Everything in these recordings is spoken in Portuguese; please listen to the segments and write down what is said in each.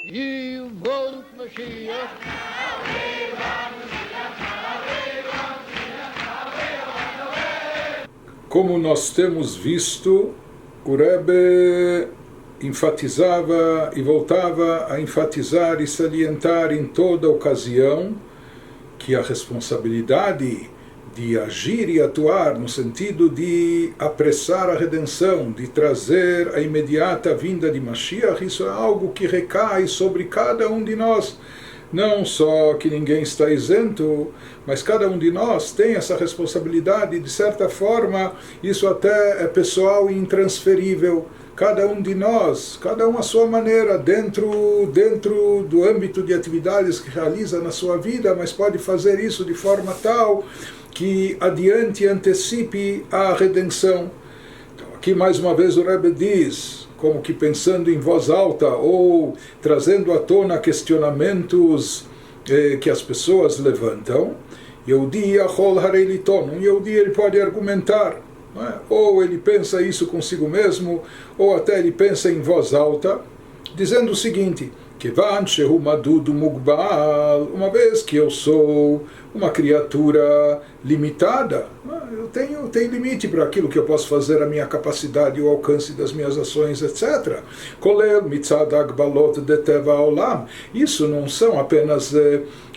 Yivot Mashiach. Como nós temos visto, o Rebbe enfatizava e voltava a enfatizar e salientar em toda ocasião que a responsabilidade de agir e atuar no sentido de apressar a redenção, de trazer a imediata vinda de Mashiach, isso é algo que recai sobre cada um de nós. Não só que ninguém está isento, mas cada um de nós tem essa responsabilidade, de certa forma, isso até é pessoal e intransferível. Cada um de nós, cada um à sua maneira, dentro do âmbito de atividades que realiza na sua vida, mas pode fazer isso de forma tal que adiante antecipe a redenção. Então, aqui mais uma vez o Rebbe diz, como que pensando em voz alta ou trazendo à tona questionamentos que as pessoas levantam, Yehudi Yachol Harei Liton, um Yehudi ele pode argumentar, não é? Ou ele pensa isso consigo mesmo, ou até ele pensa em voz alta, dizendo o seguinte: Kevan shehu madud mugbal, uma vez que eu sou uma criatura limitada, eu tenho limite para aquilo que eu posso fazer, a minha capacidade, o alcance das minhas ações, etc. Kolel mitzad agbalot de teva olam. Isso não são apenas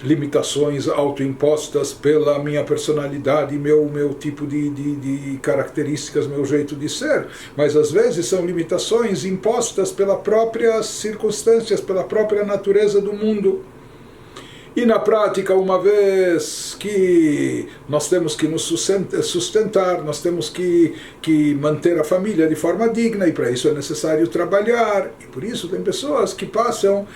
limitações autoimpostas pela minha personalidade, meu tipo de características, meu jeito de ser, mas às vezes são limitações impostas pelas próprias circunstâncias, pela própria natureza do mundo. E na prática, uma vez que nós temos que nos sustentar, nós temos que manter a família de forma digna, e para isso é necessário trabalhar. E por isso tem pessoas que passam,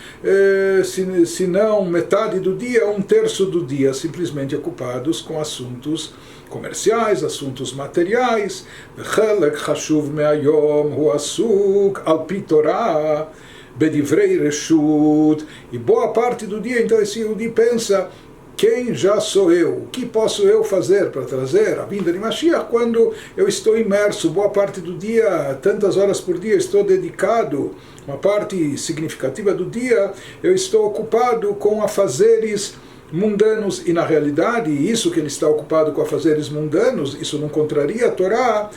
se não metade do dia, um terço do dia, simplesmente ocupados com assuntos comerciais, assuntos materiais. Chelek chashuv me'ayom hu asuk al pi Torah Bedivrei Reshut, e boa parte do dia, então, esse Yehudi pensa: quem já sou eu? O que posso eu fazer para trazer a vinda de Mashiach quando eu estou imerso? Boa parte do dia, tantas horas por dia, estou dedicado, uma parte significativa do dia, eu estou ocupado com afazeres mundanos, e na realidade, isso que ele está ocupado com afazeres mundanos, isso não contraria a Torá.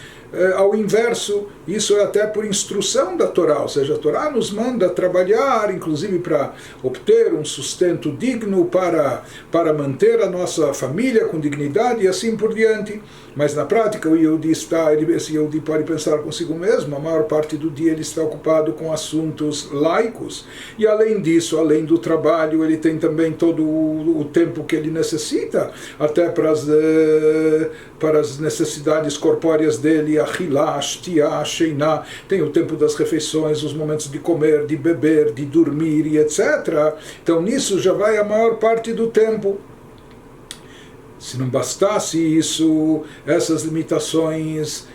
Ao inverso, isso é até por instrução da Torá, ou seja, a Torá nos manda trabalhar, inclusive para obter um sustento digno, para manter a nossa família com dignidade e assim por diante. Mas na prática o Yehudi esse Yehudi pode pensar consigo mesmo, a maior parte do dia ele está ocupado com assuntos laicos, e além disso, além do trabalho, ele tem também todo o tempo que ele necessita, até para as necessidades corpóreas dele, achilá, shtiá, sheiná, tem o tempo das refeições, os momentos de comer, de beber, de dormir e etc. Então nisso já vai a maior parte do tempo. Se não bastasse isso, essas limitações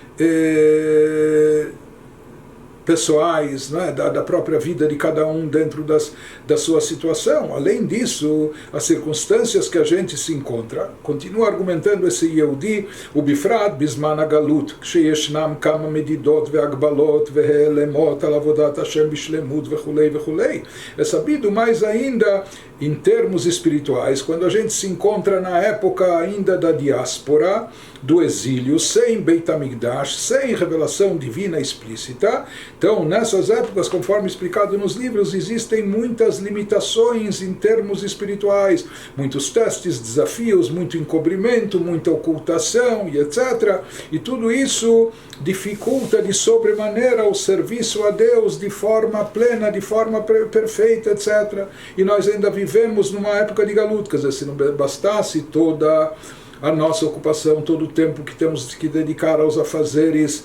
pessoais, né, da própria vida de cada um dentro da sua situação. Além disso, as circunstâncias que a gente se encontra, continua argumentando esse Yehudi, o Bifrat Bisman Agalut, Sheyeshnam Kama Medidot Ve'agbalot Ve'elemot Alavodat Hashem Bishlemut Vechulei Vechulei. É sabido mais ainda em termos espirituais, quando a gente se encontra na época ainda da diáspora, do exílio, sem Beit HaMikdash, sem revelação divina explícita. Então, nessas épocas, conforme explicado nos livros, existem muitas limitações em termos espirituais, muitos testes, desafios, muito encobrimento, muita ocultação e etc. E tudo isso dificulta de sobremaneira o serviço a Deus de forma plena, de forma perfeita, etc. E nós ainda vivemos numa época de galut, quer dizer, se não bastasse toda a nossa ocupação, todo o tempo que temos que dedicar aos afazeres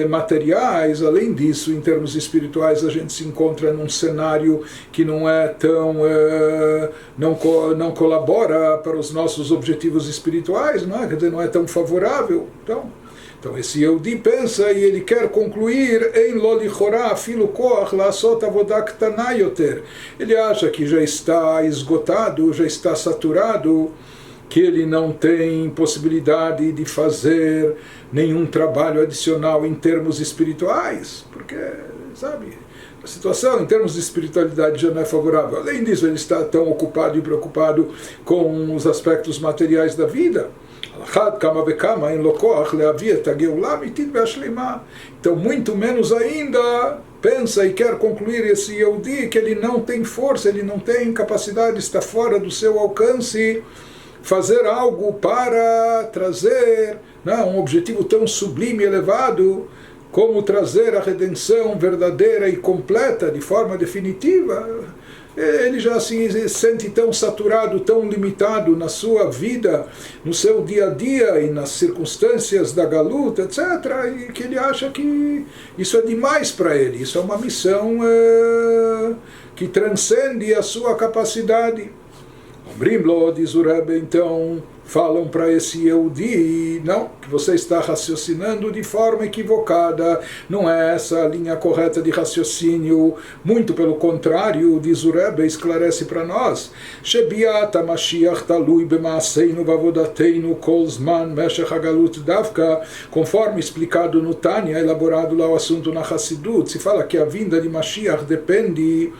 materiais, além disso, em termos espirituais, a gente se encontra num cenário que não é tão não colabora para os nossos objetivos espirituais, não é? Quer dizer, não é tão favorável. Então esse Yehudi pensa e ele quer concluir em Lolichorá filo koach lasot avodah ktana yoter. Ele acha que já está esgotado, já está saturado, que ele não tem possibilidade de fazer nenhum trabalho adicional em termos espirituais, porque, sabe, situação em termos de espiritualidade já não é favorável. Além disso, ele está tão ocupado e preocupado com os aspectos materiais da vida. Então, muito menos ainda, pensa e quer concluir esse Yehudi que ele não tem força, ele não tem capacidade, está fora do seu alcance fazer algo para trazer um objetivo tão sublime e elevado como trazer a redenção verdadeira e completa de forma definitiva. Ele já se sente tão saturado, tão limitado na sua vida, no seu dia a dia e nas circunstâncias da galuta, etc., e que ele acha que isso é demais para ele, isso é uma missão que transcende a sua capacidade. Omrim-lo, diz o Rebbe, então falam para esse Yehudi, não, que você está raciocinando de forma equivocada, não é essa a linha correta de raciocínio, muito pelo contrário, diz o Rebbe, esclarece para nós, Shebiat HaMashiach talui b'maaseinu v'avodateinu kol zman meshech hagalut davka, conforme explicado no Tânia, elaborado lá o assunto na Hassidut, se fala que a vinda de Mashiach depende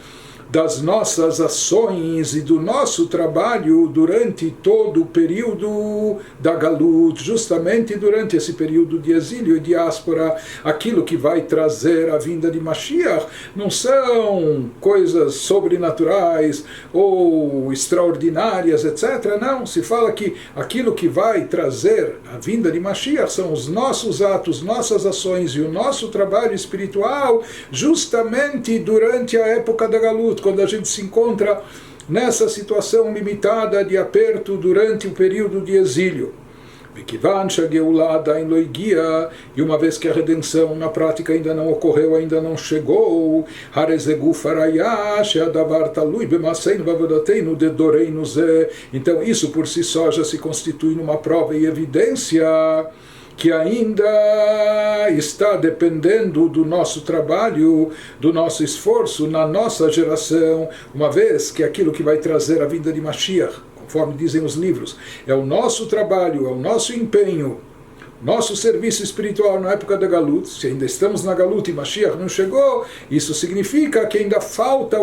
das nossas ações e do nosso trabalho durante todo o período da Galut, justamente durante esse período de exílio e diáspora. Aquilo que vai trazer a vinda de Mashiach não são coisas sobrenaturais ou extraordinárias, etc. Não, se fala que aquilo que vai trazer a vinda de Mashiach são os nossos atos, nossas ações e o nosso trabalho espiritual, justamente durante a época da Galut, quando a gente se encontra nessa situação limitada de aperto durante o período de exílio. E uma vez que a redenção na prática ainda não ocorreu, ainda não chegou, então isso por si só já se constitui numa prova e evidência que ainda está dependendo do nosso trabalho, do nosso esforço na nossa geração, uma vez que aquilo que vai trazer a vinda de Mashiach, conforme dizem os livros, é o nosso trabalho, é o nosso empenho, nosso serviço espiritual na época da Galut. Se ainda estamos na Galut e Mashiach não chegou, isso significa que ainda falta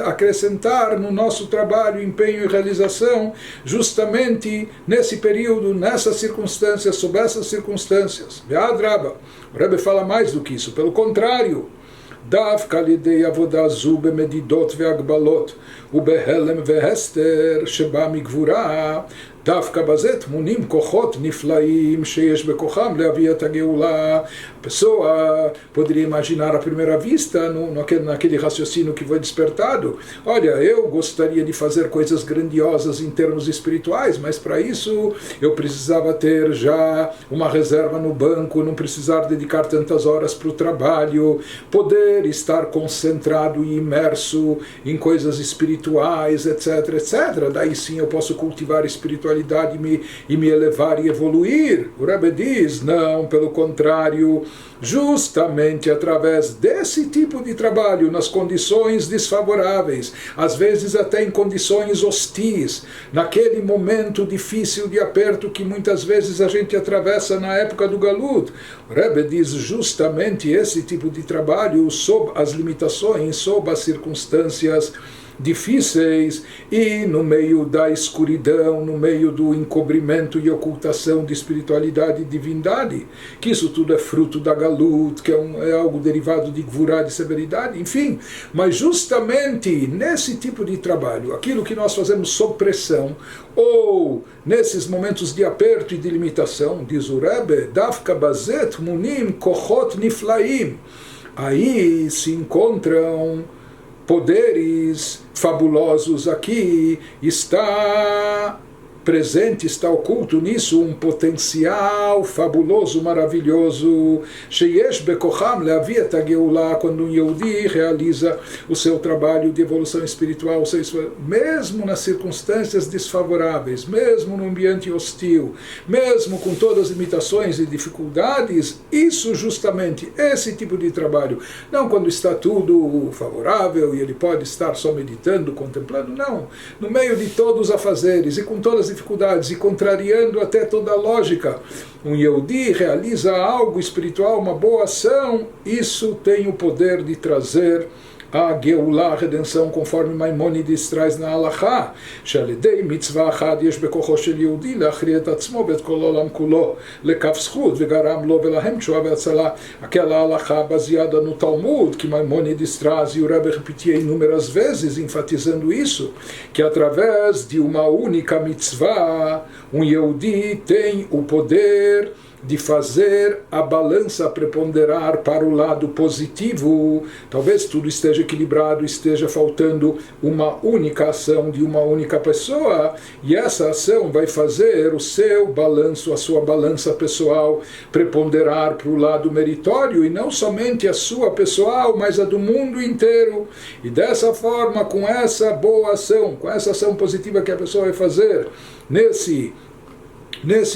acrescentar no nosso trabalho, empenho e realização, justamente nesse período, nessas circunstâncias, sob essas circunstâncias. Ve'adraba, o Rebbe fala mais do que isso, pelo contrário, דווקא על ידי עבודה זו במדידות והגבלות ובהלם והסתר שבא מגבורה, דווקא בזה טמונים כוחות נפלאים שיש בכוחם להביא את הגאולה. A pessoa poderia imaginar à primeira vista, naquele raciocínio que foi despertado, olha, eu gostaria de fazer coisas grandiosas em termos espirituais, mas para isso eu precisava ter já uma reserva no banco, não precisar dedicar tantas horas para o trabalho, poder estar concentrado e imerso em coisas espirituais, etc, etc. Daí sim eu posso cultivar espiritualidade e me elevar e evoluir. O Rebbe diz, não, pelo contrário, justamente através desse tipo de trabalho, nas condições desfavoráveis, às vezes até em condições hostis, naquele momento difícil de aperto que muitas vezes a gente atravessa na época do Galut, o Rebbe diz justamente esse tipo de trabalho sob as limitações, sob as circunstâncias difíceis e no meio da escuridão, no meio do encobrimento e ocultação de espiritualidade e divindade, que isso tudo é fruto da Galut, que é algo derivado de Gvurá, de severidade, enfim. Mas justamente nesse tipo de trabalho, aquilo que nós fazemos sob pressão, ou nesses momentos de aperto e de limitação, diz o Rebbe, Dafka Bazet Munim Kochot Niflaim, aí se encontram poderes fabulosos. Aqui está presente, está oculto nisso um potencial fabuloso, maravilhoso. Sheyesh bekocham leavi et hageulah, quando um Yehudi realiza o seu trabalho de evolução espiritual, ou seja, mesmo nas circunstâncias desfavoráveis, mesmo no ambiente hostil, mesmo com todas as limitações e dificuldades, isso justamente, esse tipo de trabalho, não quando está tudo favorável e ele pode estar só meditando, contemplando, não, no meio de todos os afazeres e com todas as dificuldades e contrariando até toda a lógica, um Yehudi realiza algo espiritual, uma boa ação, isso tem o poder de trazer a Geulah, a redenção, conforme Maimônides traz na Halachá, Shalidei mitzvah achad yesh bekocho shel Yehudi leachri et atzmo bet kol olam kulo lekaf zchut vegaram lo velahem tshuva ve'atzalah. Aquela Halachá baseada no Talmud, que Maimônides traz, e o Rebbe repetia inúmeras vezes, enfatizando isso, que através de uma única mitzvah, um Yehudi tem o poder de fazer a balança preponderar para o lado positivo. Talvez tudo esteja equilibrado, esteja faltando uma única ação de uma única pessoa, e essa ação vai fazer o seu balanço, a sua balança pessoal preponderar para o lado meritório, e não somente a sua pessoal, mas a do mundo inteiro. E dessa forma, com essa boa ação, com essa ação positiva que a pessoa vai fazer nesse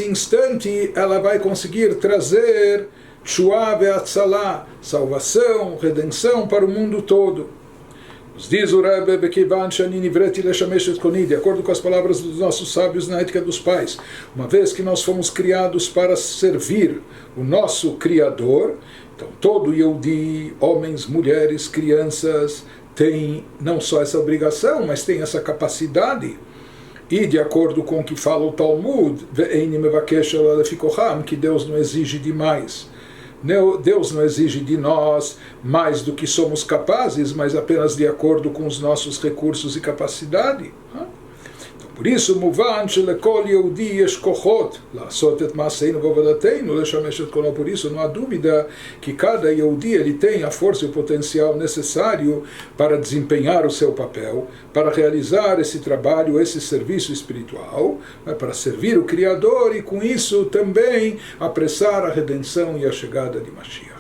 instante, ela vai conseguir trazer Tshuva ve'atzalah, salvação, redenção para o mundo todo. Nos diz o Rebbe, Bekivan shani nivreti leshamesh et koni, de acordo com as palavras dos nossos sábios na ética dos pais, uma vez que nós fomos criados para servir o nosso Criador, então todo Yehudi, homens, mulheres, crianças, tem não só essa obrigação, mas tem essa capacidade. E de acordo com o que fala o Talmud, que Deus não exige demais. Deus não exige de nós mais do que somos capazes, mas apenas de acordo com os nossos recursos e capacidade. Por isso, por isso não há dúvida que cada Yehudi ele tem a força e o potencial necessário para desempenhar o seu papel, para realizar esse trabalho, esse serviço espiritual, para servir o Criador e com isso também apressar a redenção e a chegada de Mashiach.